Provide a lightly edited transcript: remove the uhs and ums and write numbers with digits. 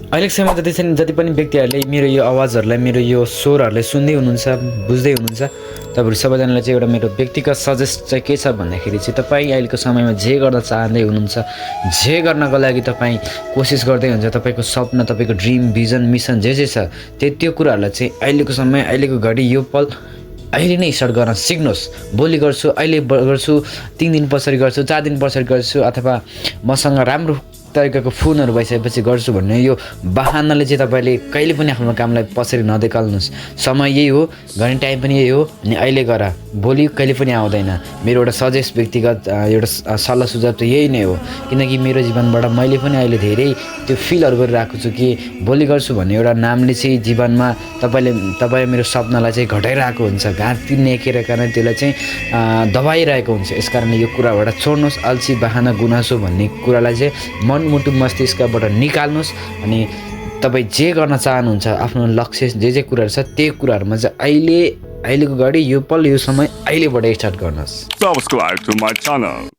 अहिलेको समयमा जति पनि व्यक्तिहरूले मेरो यो आवाजहरूलाई मेरो यो स्वरहरूलाई सुन्दै हुनुहुन्छ बुझ्दै हुनुहुन्छ तपाईँहरू सबैजनालाई चाहिँ एउटा मेरो व्यक्तिगत सजेस्ट चाहिँ के छ भन्दाखेरि चाहिँ तपाईँ अहिलेको समयमा जे गर्न चाहँदै हुनुहुन्छ जे गर्नको लागि तपाईँ कोसिस गर्दै हुन्छ तपाईँको सपना तपाईँको ड्रिम भिजन मिसन जे छ त्यो कुराहरूलाई चाहिँ अहिलेको समय अहिलेको घडी यो पल अहिले नै स्टार्ट गर्न सिक्नुहोस्। भोलि गर्छु अहिले गर्छु 3 दिन पछाडि गर्छु 4 दिन पछाडि गर्छु अथवा मसँग राम्रो तरिकाको फोनहरू भइसकेपछि गर्छु भन्ने यो बहानाले चाहिँ तपाईँले कहिले पनि आफ्नो कामलाई पछाडि नदेखाल्नुहोस्। समय यही हो, गर्ने टाइम पनि यही हो अनि अहिले गर, भोलि कहिले पनि आउँदैन। मेरो एउटा सजेस्ट व्यक्तिगत एउटा सल्लाह सुझाव चाहिँ यही नै हो, किनकि मेरो जीवनबाट मैले पनि अहिले धेरै त्यो फिलहरू गरिरहेको छु कि भोलि गर्छु भन्ने एउटा नामले चाहिँ जीवनमा तपाईँ मेरो सपनालाई चाहिँ घटाइरहेको हुन्छ, घाँटी नेकेर कारण त्यसलाई चाहिँ दबाइरहेको हुन्छ। यसकारण यो कुराबाट छोड्नुहोस्, अल्छी बहाना गुनासो भन्ने कुरालाई चाहिँ मनमुटु मस्तिष्कबाट निकाल्नुहोस् अनि तपाईँ जे गर्न चाहनुहुन्छ आफ्नो लक्ष्य जे कुराहरू छ त्यही कुराहरूमा चाहिँ अहिलेको घडी यो पल यो समय अहिलेबाट स्टार्ट गर्नुहोस्। Subscribe to my channel.